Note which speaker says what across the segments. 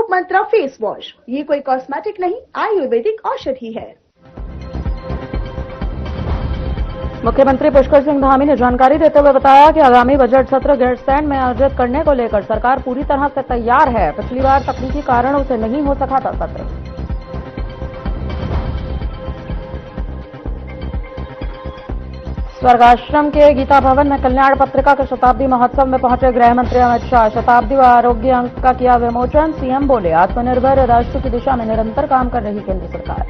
Speaker 1: धूप मंत्रा face wash, ये कोई कॉस्मेटिक नहीं, आयुर्वेदिक औषधि है।
Speaker 2: मुख्यमंत्री पुष्कर सिंह धामी ने जानकारी देते हुए बताया कि आगामी बजट सत्र गैरसैंण में आयोजित करने को लेकर सरकार पूरी तरह से तैयार है। पिछली बार तकनीकी कारणों से नहीं हो सका था सत्र। स्वर्गाश्रम के गीता भवन में कल्याण पत्रिका के शताब्दी महोत्सव में पहुंचे गृह मंत्री अमित शाह। शताब्दी व आरोग्य अंक का किया विमोचन। सीएम बोले, आत्मनिर्भर राष्ट्र की दिशा में निरंतर काम कर रही केंद्र सरकार।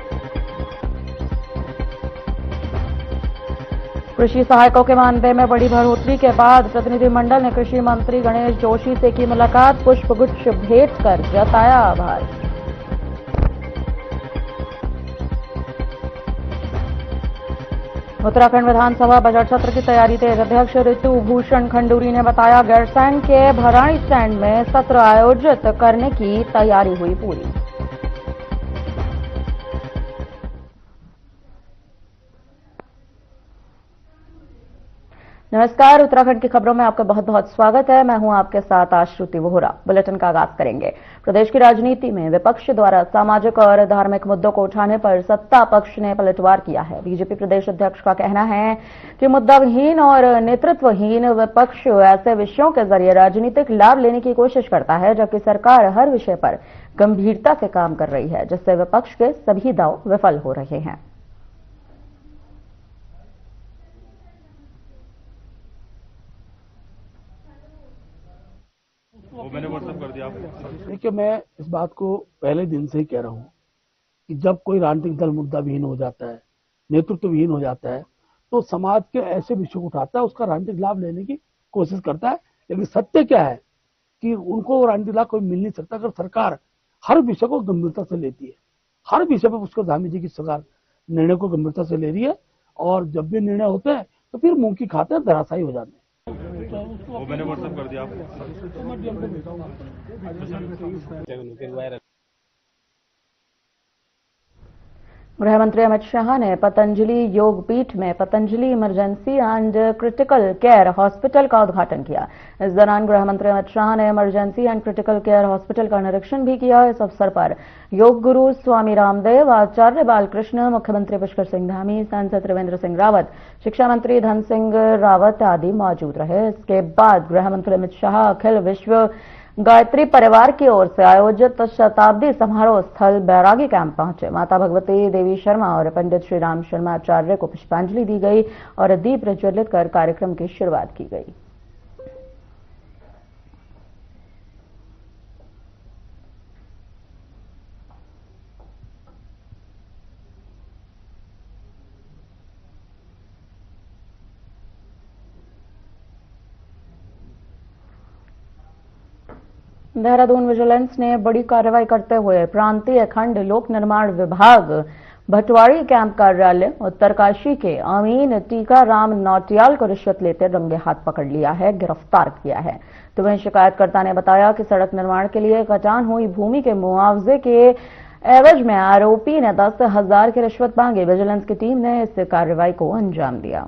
Speaker 2: कृषि सहायकों के मानदेय में बड़ी बढ़ोतरी के बाद प्रतिनिधिमंडल ने कृषि मंत्री गणेश जोशी से की मुलाकात। पुष्पगुच्छ भेंट कर जताया आभार। उत्तराखंड विधानसभा बजट सत्र की तैयारी तेज। अध्यक्ष ऋतु भूषण खंडूरी ने बताया, गैरसैंण के भराड़ीसैंण में सत्र आयोजित करने की तैयारी हुई पूरी। नमस्कार, उत्तराखंड की खबरों में आपका बहुत बहुत स्वागत है। मैं हूं आपके साथ आश्रुति वोहरा। बुलेटिन का आगाज करेंगे। प्रदेश की राजनीति में विपक्ष द्वारा सामाजिक और धार्मिक मुद्दों को उठाने पर सत्ता पक्ष ने पलटवार किया है। बीजेपी प्रदेश अध्यक्ष का कहना है कि मुद्दाविहीन और नेतृत्वहीन विपक्ष ऐसे विषयों के जरिए राजनीतिक लाभ लेने की कोशिश करता है, जबकि सरकार हर विषय पर गंभीरता से काम कर रही है, जिससे विपक्ष के सभी दांव विफल हो रहे हैं।
Speaker 3: मैंने व्हाट्सएप कर दिया आपको।
Speaker 4: देखिए, मैं इस बात को पहले दिन से ही कह रहा हूं कि जब कोई राजनीतिक दल मुद्दा विहीन हो जाता है, नेतृत्व विहीन हो जाता है, तो समाज के ऐसे विषयों को उठाता है, उसका राजनीतिक लाभ लेने की कोशिश करता है। लेकिन सत्य क्या है कि उनको राजनीतिक लाभ कोई मिल नहीं सकता अगर सरकार हर विषय को गंभीरता से लेती है। हर विषय पर पुष्कर धामी जी की सरकार निर्णय को गंभीरता से ले रही है, और जब भी निर्णय होते हैं तो फिर मुंह की खाते हैं, धराशायी हो जाते हैं।
Speaker 3: वो मैंने व्हाट्सएप कर दिया आपको।
Speaker 2: गृह मंत्री अमित शाह ने पतंजलि योग पीठ में Patanjali emergency and critical care hospital का उद्घाटन किया। इस दौरान गृह मंत्री अमित शाह ने emergency and critical care hospital का निरीक्षण भी किया। इस अवसर पर योग गुरु स्वामी रामदेव, आचार्य बालकृष्ण, मुख्यमंत्री पुष्कर सिंह धामी, सांसद त्रिवेंद्र सिंह रावत, शिक्षा मंत्री धन सिंह रावत आदि मौजूद रहे। इसके बाद गृह मंत्री अमित शाह अखिल विश्व गायत्री परिवार की ओर से आयोजित शताब्दी समारोह स्थल बैरागी कैंप पहुंचे। माता भगवती देवी शर्मा और पंडित श्री राम शर्मा आचार्य को पुष्पांजलि दी गई और दीप प्रज्वलित कर कार्यक्रम की शुरुआत की गई। देहरादून विजिलेंस ने बड़ी कार्रवाई करते हुए प्रांतीय खंड लोक निर्माण विभाग भटवाड़ी कैंप कार्यालय उत्तरकाशी के अमीन टीकाराम नौटियाल को रिश्वत लेते रंगे हाथ पकड़ लिया है, गिरफ्तार किया है। तो वहीं शिकायतकर्ता ने बताया कि सड़क निर्माण के लिए कटान हुई भूमि के मुआवजे के एवज में आरोपी ने 10,000 की रिश्वत मांगी। विजिलेंस की टीम ने इस कार्रवाई को अंजाम दिया।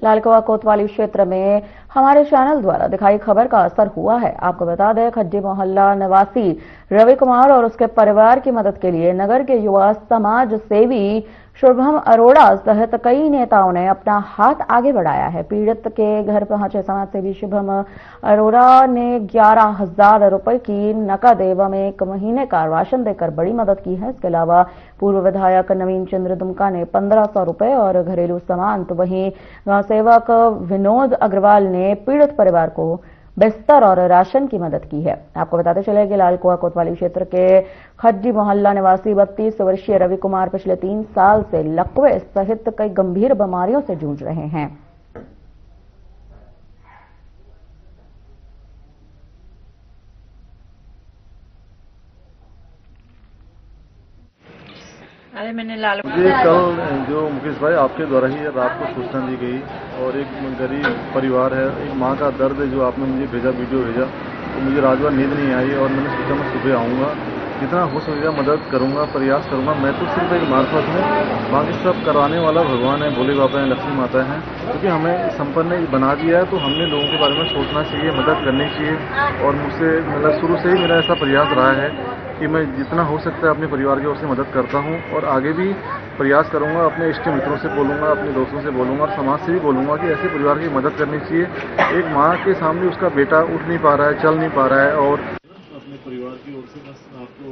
Speaker 2: लालकुआ कोतवाली क्षेत्र में हमारे चैनल द्वारा दिखाई खबर का असर हुआ है। आपको बता दें, खड्डी मोहल्ला निवासी रवि कुमार और उसके परिवार की मदद के लिए नगर के युवा समाज सेवी शुभम अरोड़ा सहित कई नेताओं ने अपना हाथ आगे बढ़ाया है। पीड़ित के घर पहुंचे समाजसेवी शुभम अरोड़ा ने 11,000 रुपए की नकद एवं 1 महीने का राशन देकर बड़ी मदद की है। इसके अलावा पूर्व विधायक नवीन चंद्र दुमका ने 1,500 रुपए और घरेलू सामान, तो वहीं गांव सेवक विनोद अग्रवाल ने पीड़ित परिवार को बिस्तर और राशन की मदद की है। आपको बताते चले कि लालकुआ कोतवाली क्षेत्र के खड्डी मोहल्ला निवासी 32 वर्षीय रवि कुमार पिछले 3 साल से लकवे सहित कई गंभीर बीमारियों से जूझ रहे हैं।
Speaker 5: अरे मैंने लाल
Speaker 6: मुझे कल जो मुकेश भाई आपके द्वारा ही रात को सूचना दी गई और एक गरीब परिवार है, एक माँ का दर्द है जो आपने मुझे भेजा, वीडियो भेजा, तो मुझे रात भर नींद नहीं आई और मैंने सोचा मैं सुबह आऊँगा, जितना हो सकेगा मदद करूँगा, प्रयास करूँगा। मैं तो सिर्फ एक मार्फत हूँ, बाकी सब कराने वाला भगवान है, भोले बाबा हैं, लक्ष्मी माता हैं, क्योंकि हमें संपन्न बना दिया है तो हमने लोगों के बारे में सोचना चाहिए, मदद करनी चाहिए। और मुझसे मतलब शुरू से ही मेरा ऐसा प्रयास रहा है कि मैं जितना हो सकता है अपने परिवार की ओर से मदद करता हूं और आगे भी प्रयास करूंगा। अपने इष्ट मित्रों से बोलूंगा, अपने दोस्तों से बोलूंगा और समाज से भी बोलूंगा कि ऐसे परिवार की मदद करनी चाहिए। एक माँ के सामने उसका बेटा उठ नहीं पा रहा है, चल नहीं पा रहा है और अपने परिवार की ओर से बस आपको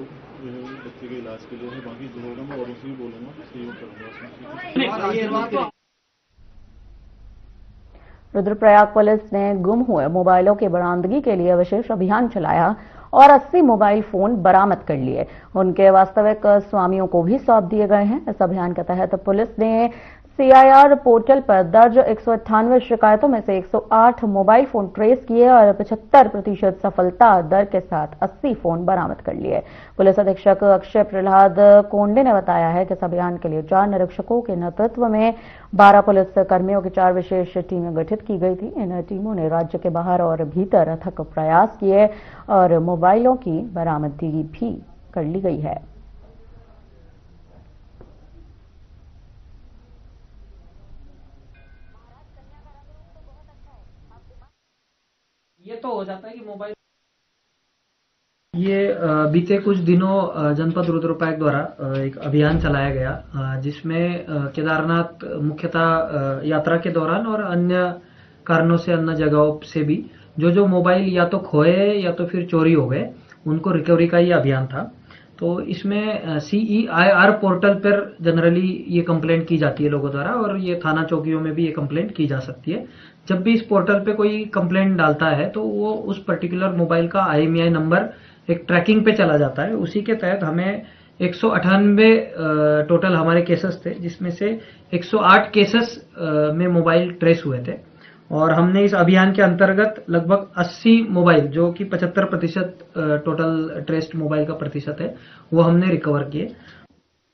Speaker 6: बच्चे के इलाज के लिए है, बाकी जो होगा मैं औरों से भी बोलूंगा, सहयोग करूंगा।
Speaker 2: रुद्रप्रयाग पुलिस ने गुम हुए मोबाइलों की बरामदगी के लिए विशेष अभियान चलाया और 80 मोबाइल फोन बरामद कर लिए। उनके वास्तविक स्वामियों को भी सौंप दिए गए हैं। इस अभियान के तहत पुलिस ने CIR पोर्टल पर दर्ज 198 शिकायतों में से 108 मोबाइल फोन ट्रेस किए और 75% सफलता दर के साथ 80 फोन बरामद कर लिए। पुलिस अधीक्षक अक्षय प्रहलाद कोंडे ने बताया है कि इस अभियान के लिए 4 निरीक्षकों के नेतृत्व में 12 पुलिस कर्मियों की 4 विशेष टीमें गठित की गई थी। इन टीमों ने राज्य के बाहर और भीतर अथक प्रयास किए और मोबाइलों की बरामदगी भी कर ली गई है।
Speaker 7: ये तो हो जाता है कि मोबाइल बीते कुछ दिनों जनपद रुद्रप्रयाग द्वारा एक अभियान चलाया गया, जिसमें केदारनाथ मुख्यतः यात्रा के दौरान और अन्य कारणों से अन्य जगहों से भी जो मोबाइल या तो खोए या तो फिर चोरी हो गए, उनको रिकवरी का ये अभियान था। तो इसमें CEIR पोर्टल पर जनरली ये कंप्लेंट की जाती है लोगों द्वारा और ये थाना चौकियों में भी ये कंप्लेंट की जा सकती है। जब भी इस पोर्टल पे कोई कंप्लेंट डालता है तो वो उस पर्टिकुलर मोबाइल का IMEI नंबर एक ट्रैकिंग पे चला जाता है। उसी के तहत हमें 198 टोटल हमारे केसेस थे, जिसमें से 108 केसेस में मोबाइल ट्रेस हुए थे और हमने इस अभियान के अंतर्गत लगभग 80 मोबाइल, जो कि 75% टोटल ट्रेस्ड मोबाइल का प्रतिशत है, वो हमने रिकवर किए,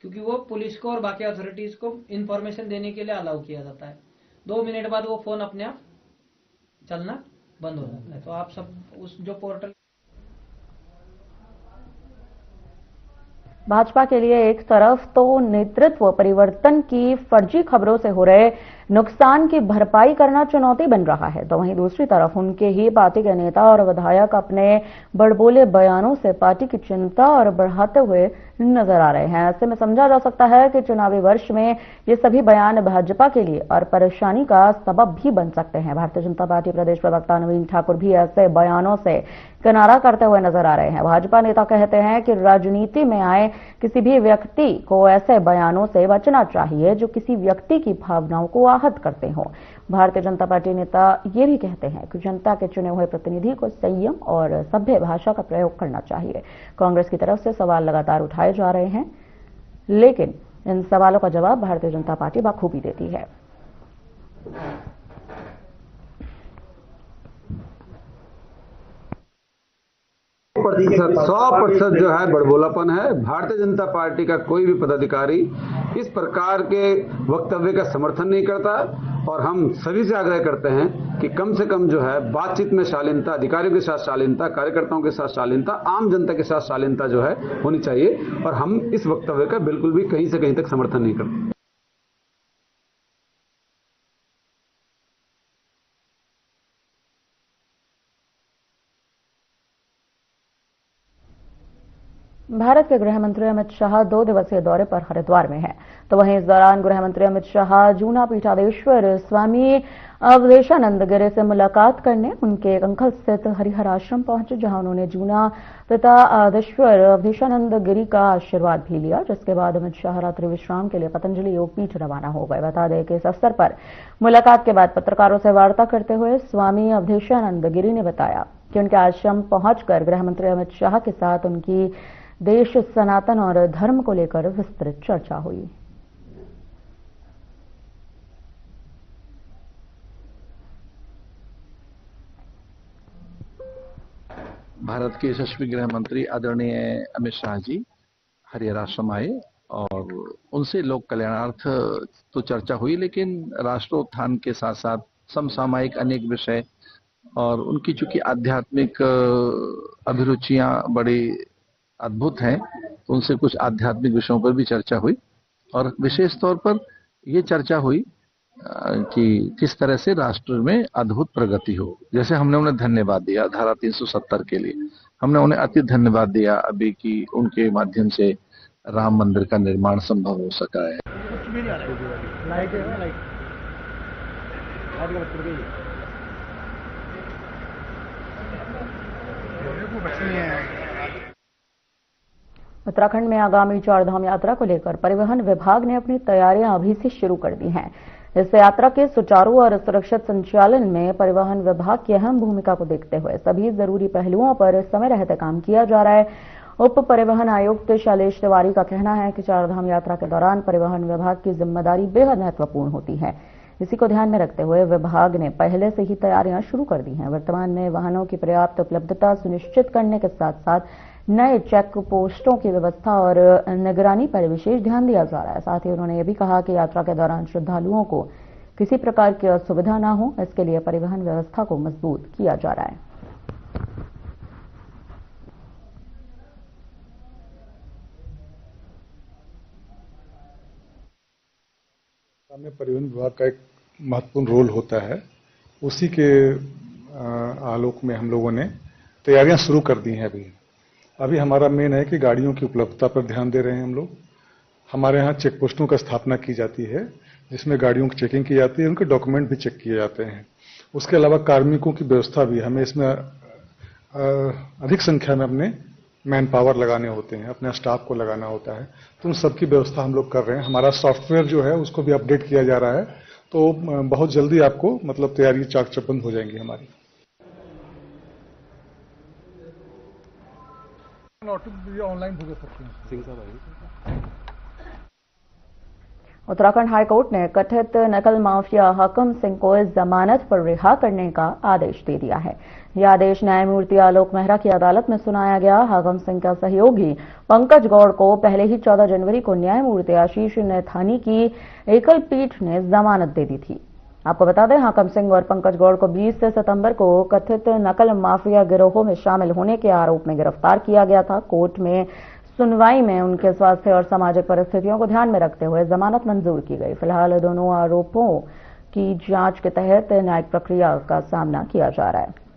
Speaker 7: क्योंकि वो पुलिस को और बाकी अथॉरिटीज को इंफॉर्मेशन देने के लिए अलाउ किया जाता है। 2 मिनट बाद वो फोन अपने आप चलना बंद हो जाता है। तो आप सब उस जो पोर्टल
Speaker 2: भाजपा के लिए एक तरफ तो नेतृत्व परिवर्तन की फर्जी खबरों से हो रहे नुकसान की भरपाई करना चुनौती बन रहा है, तो वहीं दूसरी तरफ उनके ही पार्टी के नेता और विधायक अपने बड़बोले बयानों से पार्टी की चिंता और बढ़ाते हुए नजर आ रहे हैं। ऐसे में समझा जा सकता है कि चुनावी वर्ष में ये सभी बयान भाजपा के लिए और परेशानी का सबब भी बन सकते हैं। भारतीय जनता पार्टी प्रदेश प्रवक्ता नवीन ठाकुर भी ऐसे बयानों से किनारा करते हुए नजर आ रहे हैं। भाजपा नेता कहते हैं कि राजनीति में आए किसी भी व्यक्ति को ऐसे बयानों से बचना चाहिए जो किसी व्यक्ति की भावनाओं को आहत करते हों। भारतीय जनता पार्टी नेता ये भी कहते हैं कि जनता के चुने हुए प्रतिनिधि को संयम और सभ्य भाषा का प्रयोग करना चाहिए। कांग्रेस की तरफ से सवाल लगातार उठाए जा रहे हैं, लेकिन इन सवालों का जवाब भारतीय जनता पार्टी बखूबी देती है।
Speaker 8: 100% जो है बड़बोलापन है। भारतीय जनता पार्टी का कोई भी पदाधिकारी इस प्रकार के वक्तव्य का समर्थन नहीं करता और हम सभी से आग्रह करते हैं कि कम से कम जो है बातचीत में शालीनता, अधिकारियों के साथ शालीनता, कार्यकर्ताओं के साथ शालीनता, आम जनता के साथ शालीनता जो है होनी चाहिए और हम इस वक्तव्य का बिल्कुल भी कहीं से कहीं तक समर्थन नहीं करते।
Speaker 2: भारत के गृह मंत्री अमित शाह 2 दिवसीय दौरे पर हरिद्वार में हैं, तो वहीं इस दौरान गृह मंत्री अमित शाह जूना पीठाधीश्वर स्वामी अवधेशानंद गिरी से मुलाकात करने उनके कंखल स्थित हरिहर आश्रम पहुंचे, जहां उन्होंने जूना पिता आदेश्वर अवधेशानंद गिरी का आशीर्वाद भी लिया, जिसके बाद अमित शाह रात्रि विश्राम के लिए पतंजलि योग पीठ रवाना हो गए। बता दें कि इस अवसर पर मुलाकात के बाद पत्रकारों से वार्ता करते हुए स्वामी अवधेशानंद गिरी ने बताया कि उनके आश्रम पहुंचकर गृह मंत्री अमित शाह के साथ उनकी देश, सनातन और धर्म को लेकर विस्तृत चर्चा हुई।
Speaker 9: भारत के यशस्वी गृह मंत्री आदरणीय अमित शाह जी हरिहर आश्रम आए
Speaker 5: और उनसे लोक कल्याणार्थ तो चर्चा हुई, लेकिन राष्ट्रोत्थान के साथ साथ समसामयिक अनेक विषय और उनकी चूंकि आध्यात्मिक अभिरुचियां बड़ी अद्भुत हैं, तो उनसे कुछ आध्यात्मिक विषयों पर भी चर्चा हुई और विशेष तौर पर ये चर्चा हुई कि किस तरह से राष्ट्र में अद्भुत प्रगति हो। जैसे हमने उन्हें धन्यवाद दिया धारा 370 के लिए, हमने उन्हें अति धन्यवाद दिया अभी कि उनके माध्यम से राम मंदिर का निर्माण संभव हो सका है।
Speaker 2: उत्तराखंड में आगामी चारधाम यात्रा को लेकर परिवहन विभाग ने अपनी तैयारियां अभी से शुरू कर दी हैं। इस यात्रा के सुचारू और सुरक्षित संचालन में परिवहन विभाग की अहम भूमिका को देखते हुए सभी जरूरी पहलुओं पर समय रहते काम किया जा रहा है। उप परिवहन आयुक्त शैलेश तिवारी का कहना है कि चारधाम यात्रा के दौरान परिवहन विभाग की जिम्मेदारी बेहद महत्वपूर्ण होती है। इसी को ध्यान में रखते हुए विभाग ने पहले से ही तैयारियां शुरू कर दी हैं। वर्तमान में वाहनों की पर्याप्त उपलब्धता सुनिश्चित करने के साथ साथ नए चेक पोस्टों की व्यवस्था और निगरानी पर विशेष ध्यान दिया जा रहा है। साथ ही उन्होंने ये भी कहा कि यात्रा के दौरान श्रद्धालुओं को किसी प्रकार की असुविधा न हो, इसके लिए परिवहन व्यवस्था को मजबूत किया जा रहा है।
Speaker 9: में परिवहन विभाग का एक महत्वपूर्ण रोल होता है, उसी के आलोक में हम लोगों ने तैयारियां शुरू कर दी हैं। अभी हमारा मेन है कि गाड़ियों की उपलब्धता पर ध्यान दे रहे हैं हम लोग। हमारे यहाँ चेक पोस्टों का स्थापना की जाती है जिसमें गाड़ियों की चेकिंग की जाती है, उनके डॉक्यूमेंट भी चेक किए जाते हैं। उसके अलावा कार्मिकों की व्यवस्था भी हमें इसमें अधिक संख्या में अपने मैन पावर लगाने होते हैं, अपने स्टाफ को लगाना होता है, तो उन सबकी व्यवस्था हम लोग कर रहे हैं। हमारा सॉफ्टवेयर जो है उसको भी अपडेट किया जा रहा है, तो बहुत जल्दी आपको मतलब तैयारी चाक चौबंद हो जाएंगी हमारी। ऑनलाइन भुगत सकते हैं।
Speaker 2: उत्तराखंड हाईकोर्ट ने कथित नकल माफिया हाकम सिंह को जमानत पर रिहा करने का आदेश दे दिया है। यह आदेश न्यायमूर्ति आलोक मेहरा की अदालत में सुनाया गया। हाकम सिंह का सहयोगी पंकज गौड़ को पहले ही 14 जनवरी को न्यायमूर्ति आशीष नैथानी की एकल पीठ ने जमानत दे दी थी। आपको बता दें, हाकम सिंह और पंकज गौड़ को 20 सितंबर को कथित नकल माफिया गिरोह में शामिल होने के आरोप में गिरफ्तार किया गया था। कोर्ट में सुनवाई में उनके स्वास्थ्य और सामाजिक परिस्थितियों को ध्यान में रखते हुए जमानत मंजूर की गई। फिलहाल दोनों आरोपों की जांच के तहत न्यायिक प्रक्रिया का सामना किया जा रहा है।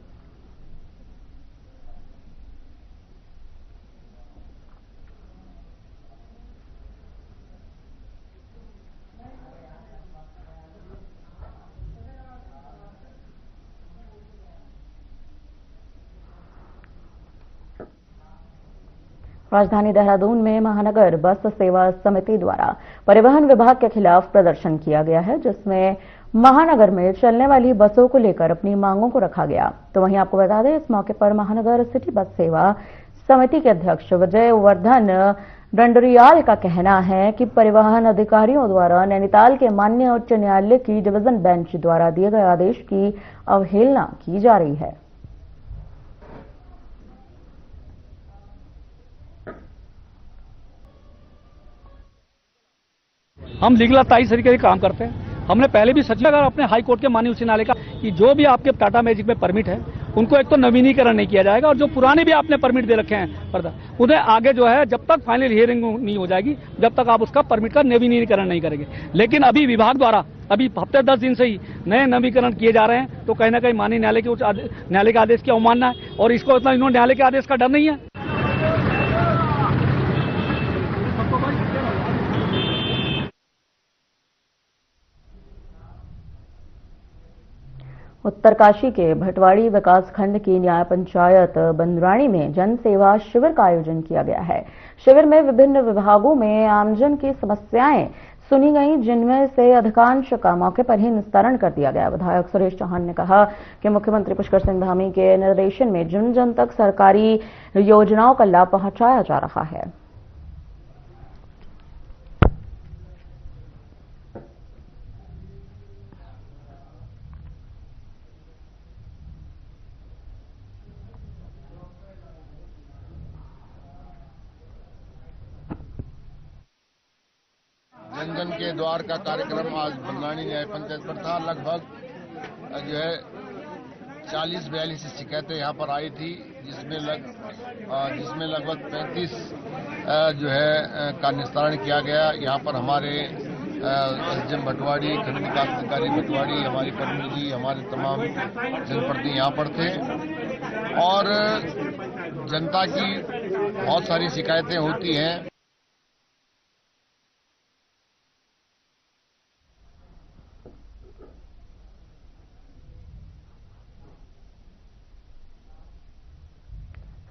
Speaker 2: राजधानी देहरादून में महानगर बस सेवा समिति द्वारा परिवहन विभाग के खिलाफ प्रदर्शन किया गया है, जिसमें महानगर में चलने वाली बसों को लेकर अपनी मांगों को रखा गया। तो वहीं आपको बता दें, इस मौके पर महानगर सिटी बस सेवा समिति के अध्यक्ष विजय वर्धन डंडरियाल का कहना है कि परिवहन अधिकारियों द्वारा नैनीताल के माननीय उच्च न्यायालय की डिवीजन बेंच द्वारा दिए गए आदेश की अवहेलना की जा रही है।
Speaker 4: हम लीगल 23 तरीके से काम करते हैं। हमने पहले भी सचिव अपने हाई कोर्ट के माननीय उच्च न्यायालय का कि जो भी आपके टाटा मैजिक में परमिट है उनको एक तो नवीनीकरण नहीं किया जाएगा, और जो पुराने भी आपने परमिट दे रखे हैं उन्हें आगे जो है जब तक फाइनल हियरिंग नहीं हो जाएगी जब तक आप उसका परमिट का नवीनीकरण नहीं करेंगे। लेकिन अभी विभाग द्वारा अभी हफ्ते 10 दिन से ही नए नवीनीकरण किए जा रहे हैं, तो कहीं ना कहीं माननीय न्यायालय के उच्च न्यायालय के आदेश की अवमानना है, और इसको इतना इन्होंने न्यायालय के आदेश का डर नहीं है।
Speaker 2: उत्तरकाशी के भटवाड़ी विकासखंड की न्याय पंचायत बंदराणी में जन सेवा शिविर का आयोजन किया गया है। शिविर में विभिन्न विभागों में आमजन की समस्याएं सुनी गई, जिनमें से अधिकांश का मौके पर ही निस्तारण कर दिया गया। विधायक सुरेश चौहान ने कहा कि मुख्यमंत्री पुष्कर सिंह धामी के निर्देशन में जन जन तक सरकारी योजनाओं का लाभ पहुंचाया जा रहा है।
Speaker 10: मनोरंजन के द्वार का कार्यक्रम आज बंगाणी न्याय पंचायत पर था। लगभग जो है 40-42 शिकायतें यहाँ पर आई थी, जिसमें लगभग 35 जो है का निस्तारण किया गया। यहाँ पर हमारे एसडीएम भटवाड़ी, खंड विकास अधिकारी भटवाड़ी, हमारी प्रतिनिधि, हमारे तमाम जनप्रतिनिधि यहाँ पर थे और जनता की बहुत सारी शिकायतें होती हैं।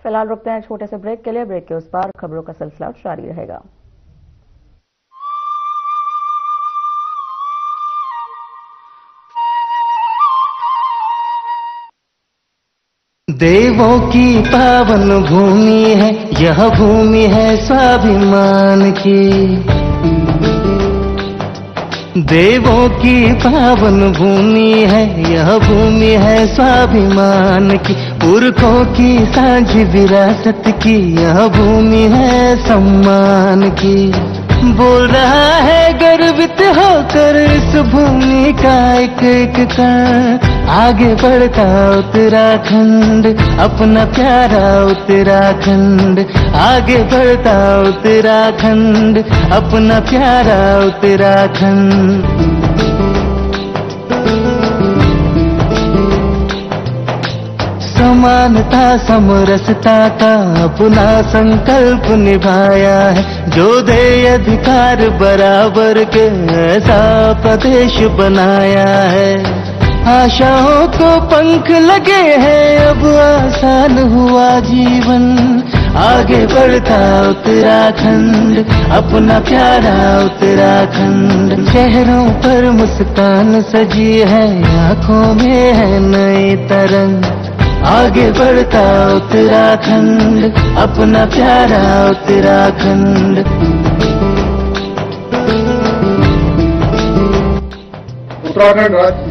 Speaker 2: फिलहाल रुकते हैं छोटे से ब्रेक के लिए। ब्रेक के उस पार खबरों का सिलसिला जारी रहेगा।
Speaker 11: देवों की पावन भूमि है यह भूमि है स्वाभिमान की। देवों की पावन भूमि है यह भूमि है स्वाभिमान की। पुरखों की साझी विरासत की यह भूमि है सम्मान की। बोल रहा है गर्वित होकर इस भूमि का एक एक कण। आगे बढ़ता उत्तराखंड अपना प्यारा उत्तराखंड। आगे बढ़ता उत्तराखंड अपना प्यारा उत्तराखंड। समानता समरसता का अपना संकल्प निभाया है। जो दे अधिकार बराबर के ऐसा प्रदेश बनाया है। आशाओं को पंख लगे हैं अब आसान हुआ जीवन। आगे बढ़ता उत्तराखंड अपना प्यारा उत्तराखंड। चेहरों पर मुस्कान सजी है आंखों में है नई तरंग। आगे बढ़ता उत्तराखंड अपना प्यारा उत्तराखंड।
Speaker 12: उत्तराखंड राज्य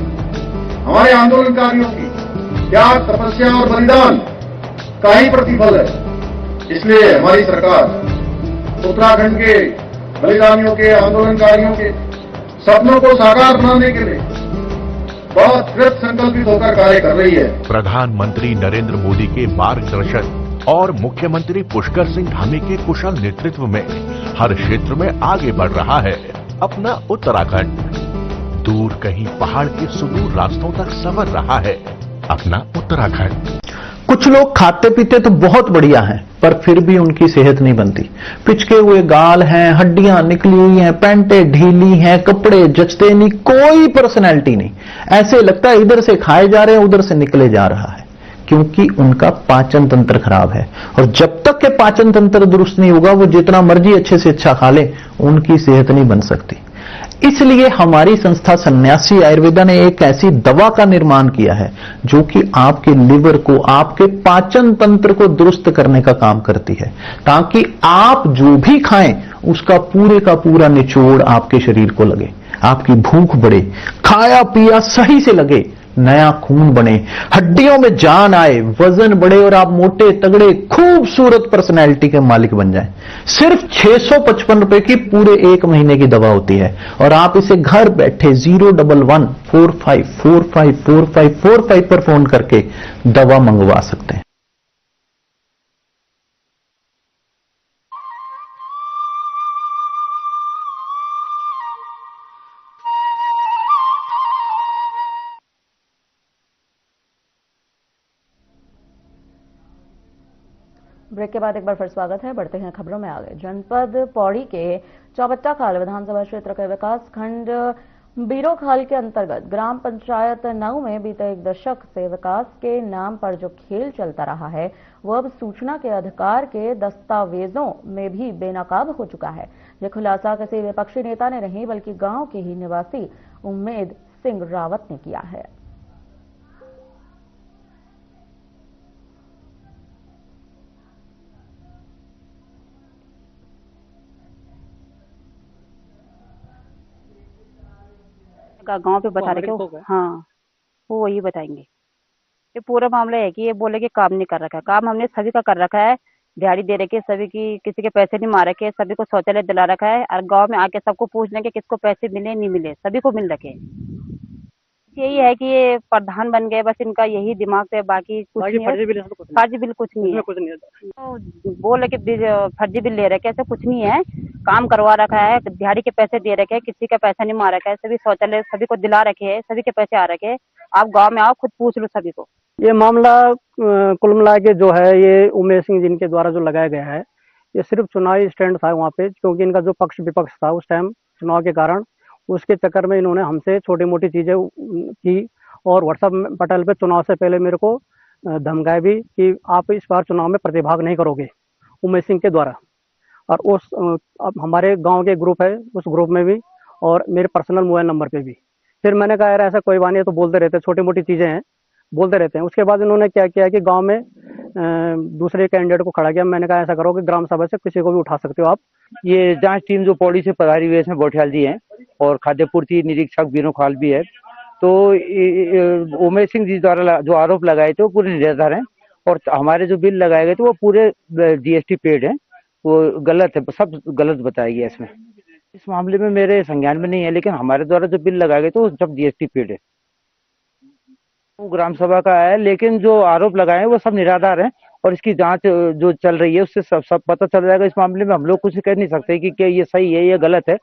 Speaker 12: हमारे आंदोलनकारियों की त्याग, तपस्या और बलिदान का ही प्रतिफल है। इसलिए हमारी सरकार उत्तराखंड के बलिदानियों के, आंदोलनकारियों के सपनों को साकार बनाने के लिए बहुत कृत संकल्पित होकर कार्य कर रही है।
Speaker 13: प्रधानमंत्री नरेंद्र मोदी के मार्गदर्शन और मुख्यमंत्री पुष्कर सिंह धामी के कुशल नेतृत्व में हर क्षेत्र में आगे बढ़ रहा है अपना उत्तराखंड। दूर कहीं पहाड़ के सुदूर रास्तों तक संवर रहा है अपना उत्तराखंड।
Speaker 14: कुछ लोग खाते पीते तो बहुत बढ़िया हैं, पर फिर भी उनकी सेहत नहीं बनती। पिचके हुए गाल हैं, हड्डियां निकली हुई हैं, पैंटें ढीली हैं, कपड़े जचते नहीं, कोई पर्सनैलिटी नहीं। ऐसे लगता है इधर से खाए जा रहे हैं उधर से निकले जा रहा है, क्योंकि उनका पाचन तंत्र खराब है। और जब तक के पाचन तंत्र दुरुस्त नहीं होगा, वो जितना मर्जी अच्छे से अच्छा खा ले, उनकी सेहत नहीं बन सकती। इसलिए हमारी संस्था सन्यासी आयुर्वेदा ने एक ऐसी दवा का निर्माण किया है जो कि आपके लिवर को, आपके पाचन तंत्र को दुरुस्त करने का काम करती है, ताकि आप जो भी खाएं उसका पूरे का पूरा निचोड़ आपके शरीर को लगे, आपकी भूख बढ़े, खाया पिया सही से लगे, नया खून बने, हड्डियों में जान आए, वजन बढ़े और आप मोटे तगड़े खूबसूरत पर्सनैलिटी के मालिक बन जाएं। सिर्फ 655 रुपए की पूरे 1 महीने की दवा होती है और आप इसे घर बैठे 01145454545 पर फोन करके दवा मंगवा सकते हैं।
Speaker 2: ब्रेक के बाद एक बार फिर स्वागत है। बढ़ते हैं खबरों में आगे। जनपद पौड़ी के चौबट्टा खाल विधानसभा क्षेत्र के विकास खंड बीरोखाल के अंतर्गत ग्राम पंचायत 9 में बीते 1 दशक से विकास के नाम पर जो खेल चलता रहा है, वो अब सूचना के अधिकार के दस्तावेजों में भी बेनकाब हो चुका है। यह खुलासा किसी विपक्षी नेता ने नहीं, बल्कि गांव के ही निवासी उम्मेद सिंह रावत ने किया है।
Speaker 15: गांव पे बता रहे कि हाँ, वो वही बताएंगे। ये पूरा मामला है कि ये बोले कि काम नहीं कर रखा है। काम हमने सभी का कर रखा है। दिहाड़ी दे रखी है सभी की, किसी के पैसे नहीं मार रखे, सभी को शौचालय दिला रखा है और गांव में आके सबको पूछ लेंगे किसको पैसे मिले नहीं मिले, सभी को मिल रखे। यही है कि ये प्रधान बन गए, बस इनका यही दिमाग है, बाकी कुछ नहीं है। फर्जी बिल कुछ नहीं है, तो बोल रहे कि फर्जी बिल ले रखे, ऐसा कुछ नहीं है। काम करवा रखा है, दिहाड़ी के पैसे दे रखे हैं, किसी का पैसा नहीं मार रखा है, सभी शौचालय सभी को दिला रखे हैं, सभी के पैसे आ रखे हैं। आप गाँव में आओ, खुद पूछ लो सभी को।
Speaker 16: ये मामला कुल मिला के जो है ये उमेश सिंह जिनके द्वारा जो लगाया गया है, ये सिर्फ चुनावी स्टैंड था वहाँ पे, क्योंकि इनका जो पक्ष विपक्ष था उस टाइम चुनाव के कारण, उसके चक्कर में इन्होंने हमसे छोटी मोटी चीजें की और व्हाट्सएप पटल पे चुनाव से पहले मेरे को धमकाया भी कि आप इस बार चुनाव में प्रतिभाग नहीं करोगे, उमेश सिंह के द्वारा। और उस अब हमारे गाँव के ग्रुप है, उस ग्रुप में भी और मेरे पर्सनल मोबाइल नंबर पे भी। फिर मैंने कहा यार ऐसा कोई बात नहीं है, तो बोलते रहते, छोटी मोटी चीजें हैं, बोलते रहते हैं। उसके बाद इन्होंने क्या किया कि गांव में दूसरे कैंडिडेट को खड़ा किया। मैंने कहा ऐसा करो कि ग्राम सभा से किसी को भी उठा सकते हो आप।
Speaker 17: ये जांच टीम जो पौड़ी से पधारी हुई है, इसमें बोठियाल जी हैं और खाद्य पूर्ति निरीक्षक बीनो खाल भी है। तो उमेश सिंह जी द्वारा जो आरोप लगाए थे वो पूरे निराधार हैं और हमारे जो बिल लगाए गए थे वो पूरे जीएसटी पेड है, वो गलत है, सब गलत बताया गया इसमें। इस मामले में मेरे संज्ञान में नहीं है, लेकिन हमारे द्वारा जो बिल लगाए गए थे वो सब जीएसटी पेड है, वो ग्राम सभा का है। लेकिन जो आरोप लगाए हैं वो सब निराधार हैं और इसकी जांच जो चल रही है उससे सब पता चल जाएगा। इस मामले में हम लोग कुछ कह नहीं सकते कि क्या ये सही है या गलत है,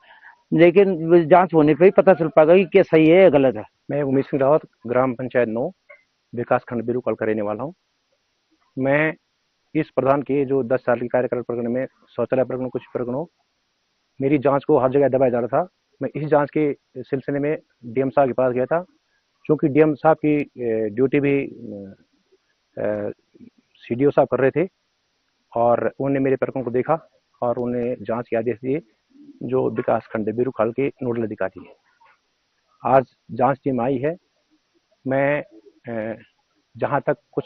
Speaker 17: लेकिन जांच होने पे ही पता चल पाएगा कि क्या सही है या गलत है।
Speaker 18: मैं उमेश सिंह रावत, ग्राम पंचायत 9, विकास खंड बिरुकल का रहने वाला हूँ। मैं इस प्रधान के जो 10 साल की कार्यकाल प्रकरण में शौचालय प्रकरण कुछ प्रकरणों मेरी जांच को हर जगह दबाया जा रहा था। मैं इस जांच के सिलसिले में डीएम साहब के पास गया था, क्योंकि डीएम साहब की ड्यूटी भी सीडीओ साहब कर रहे थे और उन्होंने मेरे प्रकरण को देखा और उन्हें जांच के आदेश दिए, जो विकास खंड बिरुखाल के नोडल अधिकारी है। आज जांच टीम आई है। मैं जहां तक कुछ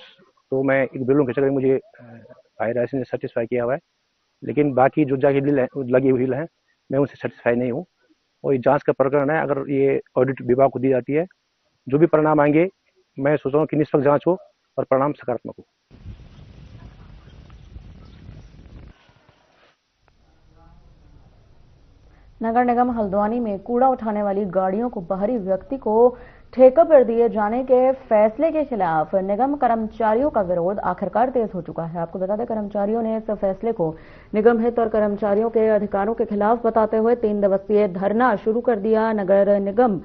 Speaker 18: तो मैं एक बिलों के चक्कर में मुझे फायर राइस ने सेटिस्फाई किया हुआ है, लेकिन बाकी जो जाके बिल लगी हुई है मैं उनसे सेटिस्फाई नहीं हूँ। और ये जांच का प्रकरण है, अगर ये ऑडिट विभाग को दी जाती है, जो भी परिणाम आएंगे मैं सोच रहा हूँ कि निष्पक्ष जांच हो और परिणाम सकारात्मक हो।
Speaker 2: नगर निगम हल्द्वानी में कूड़ा उठाने वाली गाड़ियों को बाहरी व्यक्ति को ठेका पर दिए जाने के फैसले के खिलाफ निगम कर्मचारियों का विरोध आखिरकार तेज हो चुका है। आपको बता दें, कर्मचारियों ने इस फैसले को निगम हित और कर्मचारियों के अधिकारों के खिलाफ बताते हुए 3 दिवसीय धरना शुरू कर दिया। नगर निगम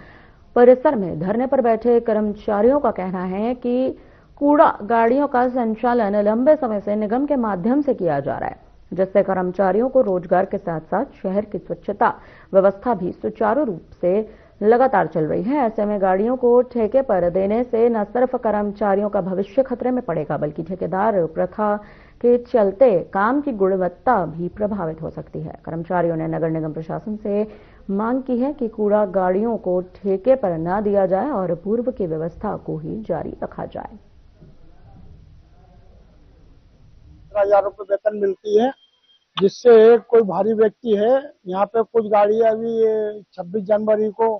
Speaker 2: परिसर में धरने पर बैठे कर्मचारियों का कहना है कि कूड़ा गाड़ियों का संचालन लंबे समय से निगम के माध्यम से किया जा रहा है, जिससे कर्मचारियों को रोजगार के साथ साथ शहर की स्वच्छता व्यवस्था भी सुचारू रूप से लगातार चल रही है। ऐसे में गाड़ियों को ठेके पर देने से न सिर्फ कर्मचारियों का भविष्य खतरे में पड़ेगा, बल्कि ठेकेदार प्रथा के चलते काम की गुणवत्ता भी प्रभावित हो सकती है। कर्मचारियों ने नगर निगम प्रशासन से मांग की है कि कूड़ा गाड़ियों को ठेके पर न दिया जाए और पूर्व की व्यवस्था को ही जारी रखा जाए।
Speaker 4: 15,000 रुपये वेतन मिलती है, जिससे कोई भारी व्यक्ति है, यहाँ पे कुछ गाड़ियां अभी 26 जनवरी को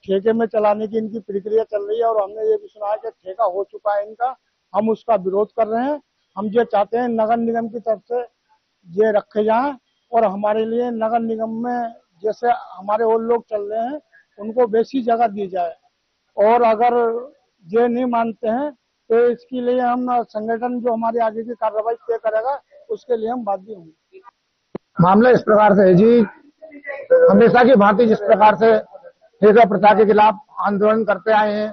Speaker 4: ठेके में चलाने की इनकी प्रक्रिया चल रही है और हमने ये भी सुना है कि ठेका हो चुका है इनका। हम उसका विरोध कर रहे हैं। हम ये चाहते हैं नगर निगम की तरफ से ये रखे जाएं और हमारे लिए नगर निगम में जैसे हमारे और लोग चल रहे हैं उनको वैसी जगह दी जाए, और अगर ये नहीं मानते हैं तो इसके लिए हम संगठन जो हमारी आगे की कार्रवाई तय करेगा उसके लिए हम बाध्य होंगे।
Speaker 19: मामला इस प्रकार से है जी, हमेशा की भांति जिस प्रकार से ठेका प्रथा के खिलाफ आंदोलन करते आए हैं,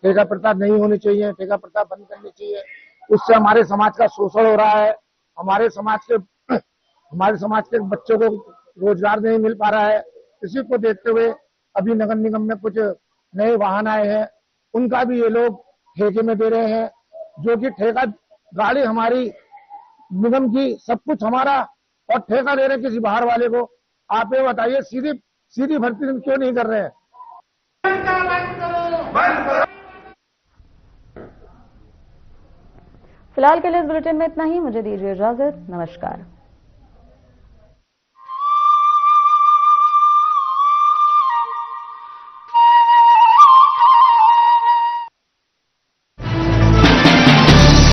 Speaker 19: ठेका प्रथा नहीं होनी चाहिए, ठेका प्रथा बंद करनी चाहिए, उससे हमारे समाज का शोषण हो रहा है, हमारे समाज के बच्चों को रोजगार नहीं मिल पा रहा है। इसी को देखते हुए अभी नगर निगम में कुछ नए वाहन आए हैं, उनका भी ये लोग ठेके में दे रहे हैं, जो कि ठेका गाड़ी हमारी निगम की, सब कुछ हमारा, और ठेका दे रहे किसी बाहर वाले को। आप ये बताइए, सीधी भर्ती क्यों नहीं कर रहे हैं?
Speaker 2: फिलहाल के लिए इस बुलेटिन में इतना ही। मुझे दीजिए इजाजत। नमस्कार।